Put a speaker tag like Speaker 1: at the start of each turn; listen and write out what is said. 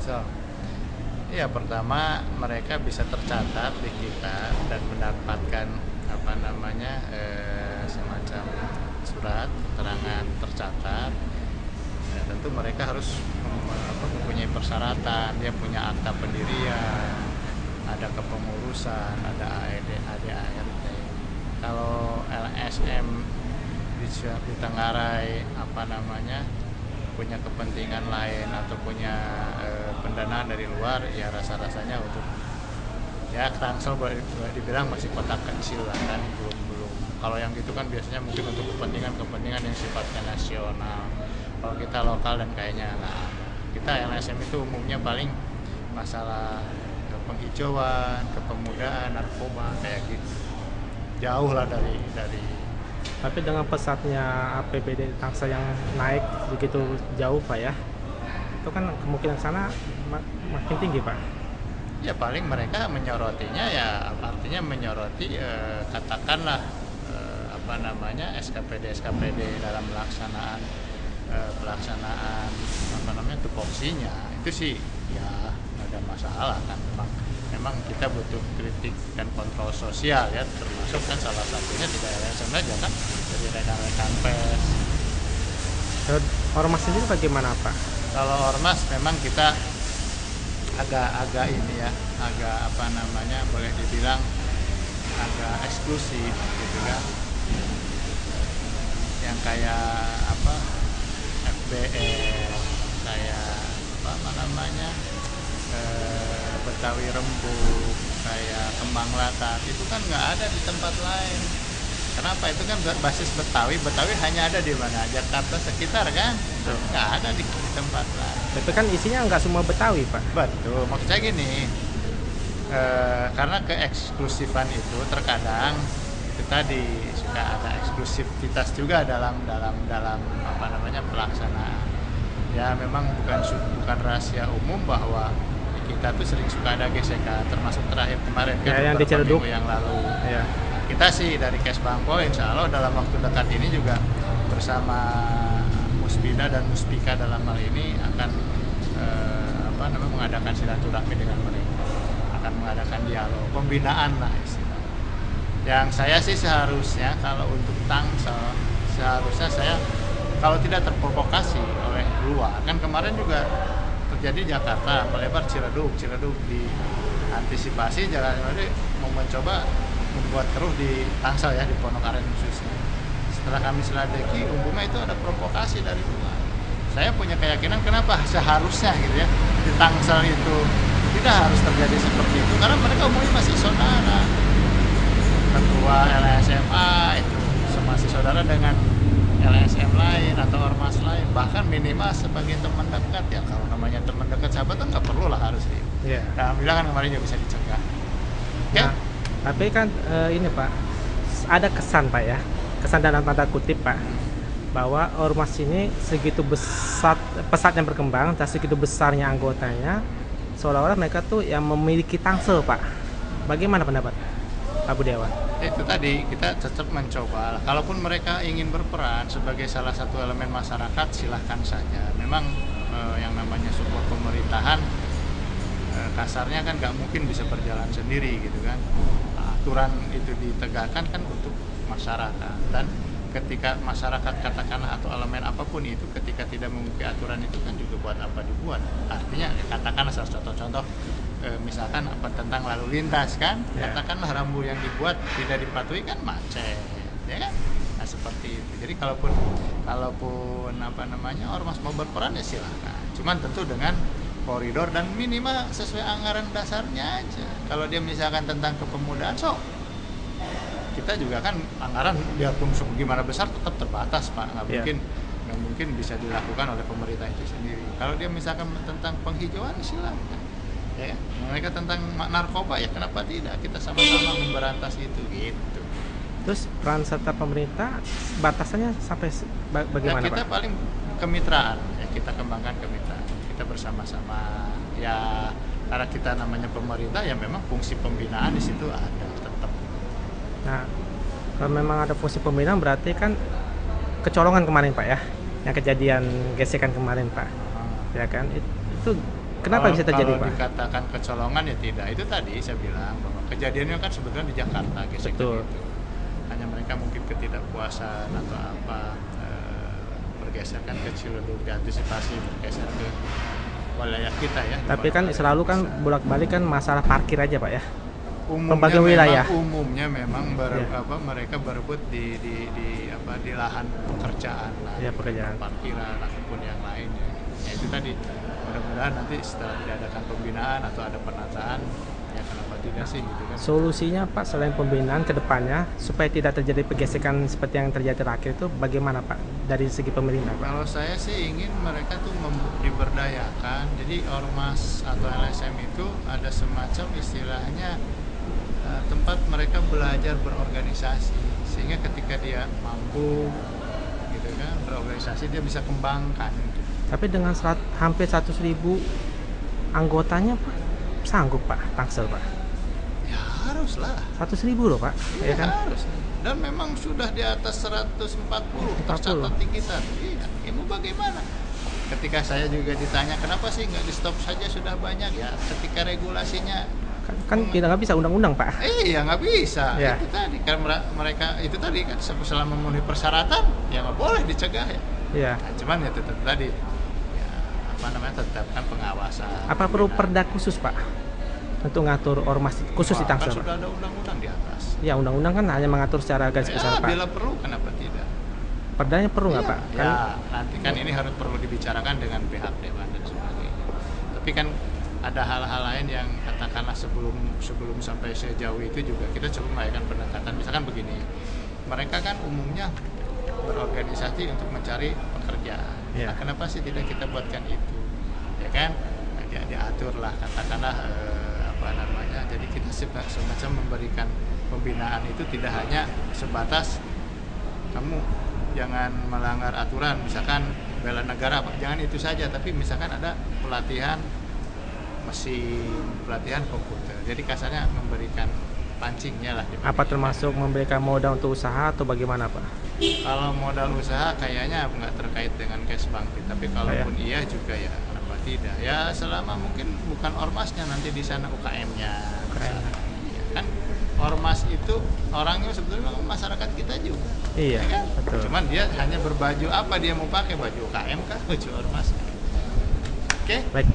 Speaker 1: So, ya pertama mereka bisa tercatat di kita dan mendapatkan apa namanya semacam surat keterangan tercatat. Ya, tentu mereka harus mempunyai persyaratan, dia punya akta pendirian, ada kepengurusan, ada AED, ADART. Kalau LSM di Tenggarai apa namanya punya kepentingan lain atau punya pendanaan dari luar, ya rasa-rasanya untuk ya Tangsel boleh dibilang masih kotak kecil lah kan, belum kalau yang gitu kan biasanya mungkin untuk kepentingan yang sifatnya nasional. Kalau kita lokal dan kayaknya nah, kita LSM itu umumnya paling masalah penghijauan, kepemudaan, narkoba kayak gitu, jauh lah dari.
Speaker 2: Tapi dengan pesatnya APBD Tangsel yang naik begitu jauh Pak ya, itu kan kemungkinan sana makin tinggi Pak.
Speaker 1: Ya paling mereka menyorotinya ya artinya menyoroti katakanlah apa namanya SKPD dalam pelaksanaan apa namanya tupoksinya itu sih ya nggak ada masalah kan, memang kita butuh kritik dan kontrol sosial ya, termasuk kan salah satunya tidak LSM aja kan dari rekan-rekan pers.
Speaker 2: Ormas sendiri bagaimana Pak?
Speaker 1: Kalau ormas memang kita agak ini ya, agak apa namanya boleh dibilang agak eksklusif gitu kan, yang kayak apa FBR, kayak apa namanya Betawi Rembuk, kayak Kembang Latat itu kan nggak ada di tempat lain. Kenapa? Itu kan basis Betawi hanya ada di mana? Jakarta sekitar kan, nggak ada di tempat lain.
Speaker 2: Tapi kan isinya nggak semua Betawi Pak.
Speaker 1: Betul, maksud saya gini, karena keeksklusifan itu terkadang itu tadi suka ada eksklusivitas juga dalam apa namanya pelaksanaan. Ya memang bukan rahasia umum bahwa kita tuh sering suka ada gesekan, termasuk terakhir kemarin kan
Speaker 2: ya, yang di Ciledug
Speaker 1: minggu yang lalu.
Speaker 2: Ya.
Speaker 1: Kita sih dari Kesbangpol insya Allah dalam waktu dekat ini juga bersama Muspida dan Muspika dalam hal ini akan apa namanya mengadakan silaturahmi dengan mereka, akan mengadakan dialog pembinaan lah istilahnya. Yang saya sih seharusnya kalau untuk Tangsel seharusnya saya kalau tidak terprovokasi oleh luar, kan kemarin juga terjadi Jakarta melebar Ciledug diantisipasi jalan ini mau mencoba membuat keruh di Tangsel ya, di Pondok Aren khususnya. Setelah kami selidiki umumnya itu ada provokasi dari luar. Saya punya keyakinan kenapa seharusnya gitu ya di Tangsel itu tidak harus terjadi seperti itu, karena mereka umumnya masih saudara. Ketua LSMA itu masih saudara dengan LSM lain atau ormas lain, bahkan minimal sebagai teman dekat ya. Kalau namanya teman dekat sahabat kan nggak perlu lah harus di.
Speaker 2: Yeah.
Speaker 1: Alhamdulillah kan kemarin juga bisa dicegah. Okay?
Speaker 2: Nah, tapi kan ini Pak, ada kesan Pak ya, kesan dalam tanda kutip Pak, bahwa ormas ini segitu besar pesatnya berkembang dan segitu besarnya anggotanya, seolah-olah mereka tuh yang memiliki Tangsel Pak. Bagaimana pendapat Pak Budiawan?
Speaker 1: Itu tadi kita tetap mencoba. Kalaupun mereka ingin berperan sebagai salah satu elemen masyarakat, silahkan saja. Memang yang namanya sebuah pemerintahan kasarnya kan nggak mungkin bisa berjalan sendiri gitu kan. Aturan itu ditegakkan kan untuk masyarakat, dan ketika masyarakat katakanlah atau elemen apapun itu ketika tidak mengikuti aturan itu kan juga buat apa dibuat. Artinya katakanlah salah contoh misalkan apa tentang lalu lintas kan, katakanlah rambu yang dibuat tidak dipatuhi kan macet ya kan, nah seperti itu. Jadi kalaupun apa namanya ormas mau berperan ya silahkan, cuman tentu dengan koridor dan minimal sesuai anggaran dasarnya aja. Kalau dia misalkan tentang kepemudaan kita juga kan anggaran biarpun gimana besar tetap terbatas Pak, nggak mungkin bisa dilakukan oleh pemerintah itu sendiri. Kalau dia misalkan tentang penghijauan silahkan ya, mereka tentang narkoba ya kenapa tidak, kita sama-sama memberantas itu gitu.
Speaker 2: Terus peran serta pemerintah batasannya sampai bagaimana
Speaker 1: kita
Speaker 2: Pak?
Speaker 1: paling kemitraan ya, kita kembangkan kemitraan, kita bersama-sama ya, karena kita namanya pemerintah ya memang fungsi pembinaan di situ ada tetap.
Speaker 2: Nah, kalau memang ada fungsi pembinaan berarti kan kecolongan kemarin Pak ya, yang kejadian gesekan kemarin Pak, ya kan itu Kenapa bisa terjadi,
Speaker 1: Kalau
Speaker 2: Pak?
Speaker 1: dikatakan kecolongan ya tidak. Itu tadi saya bilang bahwa kejadiannya kan sebetulnya di Jakarta, gesekan
Speaker 2: Betul.
Speaker 1: itu. Hanya mereka mungkin ketidakpuasan atau apa, bergeser kan ke Ciledug, diantisipasi bergeser ke wilayah kita ya.
Speaker 2: Tapi
Speaker 1: di
Speaker 2: kan
Speaker 1: mana
Speaker 2: selalu kan
Speaker 1: bisa.
Speaker 2: bolak-balik kan masalah parkir aja, Pak ya.
Speaker 1: Umumnya
Speaker 2: pembagian wilayah.
Speaker 1: Umumnya memang
Speaker 2: Iya.
Speaker 1: mereka berebut di lahan pekerjaan lah,
Speaker 2: Iya, pekerjaan.
Speaker 1: parkiran ataupun yang lainnya. Ya itu tadi, mudah-mudahan nanti setelah diadakan pembinaan atau ada penataan, ya kenapa tidak sih gitu kan.
Speaker 2: Solusinya Pak selain pembinaan ke depannya supaya tidak terjadi pergesekan seperti yang terjadi terakhir itu bagaimana Pak dari segi pemerintah, Pak?
Speaker 1: Kalau saya sih ingin mereka tuh diberdayakan. Jadi ormas atau LSM itu ada semacam istilahnya tempat mereka belajar berorganisasi, sehingga ketika dia mampu gitu kan berorganisasi, dia bisa kembangkan gitu.
Speaker 2: Tapi dengan hampir 100.000 anggotanya Pak, sanggup Pak Tangsel, Pak?
Speaker 1: Ya haruslah.
Speaker 2: 100.000 loh Pak,
Speaker 1: Iya
Speaker 2: ya kan?
Speaker 1: harus. Dan memang sudah di atas 140 tercatat di kita. Iya, ini bagaimana? Ketika saya juga ditanya kenapa sih nggak di stop saja, sudah banyak ya. Ketika regulasinya
Speaker 2: Kan tidak nggak bisa undang-undang Pak.
Speaker 1: iya nggak bisa.
Speaker 2: Ya.
Speaker 1: Itu tadi kan mereka itu tadi kan selama memenuhi persyaratan ya nggak boleh dicegah ya.
Speaker 2: Iya.
Speaker 1: Nah, cuman ya tetap tadi ya, apa namanya, tetapkan pengawasan.
Speaker 2: Apa perlu
Speaker 1: pembinaan.
Speaker 2: perda khusus Pak untuk ngatur ormas khusus di
Speaker 1: Wah,
Speaker 2: Tangsel,
Speaker 1: kan
Speaker 2: Pak?
Speaker 1: sudah ada undang-undang di atas.
Speaker 2: Ya undang-undang kan hanya mengatur secara garis besar
Speaker 1: Ya,
Speaker 2: Pak.
Speaker 1: bila perlu kenapa tidak?
Speaker 2: Perdanya perlu nggak
Speaker 1: Iya,
Speaker 2: Pak? Kan
Speaker 1: ya, nanti kan ini harus perlu dibicarakan dengan pihak dewan dan sebagainya. Tapi kan ada hal-hal lain yang katakanlah sebelum sampai sejauh itu juga kita coba melakukan pendekatan. Misalkan begini, mereka kan umumnya berorganisasi untuk mencari pekerjaan.
Speaker 2: Iya.
Speaker 1: Nah, kenapa sih tidak kita buatkan itu, ya kan? Nah, diatur lah katakanlah apa namanya. Jadi kita semacam memberikan pembinaan itu tidak hanya sebatas kamu jangan melanggar aturan, misalkan bela negara, jangan itu saja, tapi misalkan ada pelatihan mesin, pelatihan komputer. Jadi kasarnya memberikan pancingnya lah.
Speaker 2: apa termasuk memberikan modal untuk usaha atau bagaimana Pak?
Speaker 1: Kalau modal usaha kayaknya nggak terkait dengan cash bangkit, tapi kalaupun iya juga ya kenapa tidak? Ya selama mungkin bukan ormasnya, nanti di sana UKM-nya. Ya, kan ormas itu orangnya sebetulnya masyarakat kita juga.
Speaker 2: Iya,
Speaker 1: Ya kan?
Speaker 2: betul.
Speaker 1: Cuman dia hanya berbaju apa dia mau pakai, baju UKM kah, baju ormas? Oke?
Speaker 2: Baik,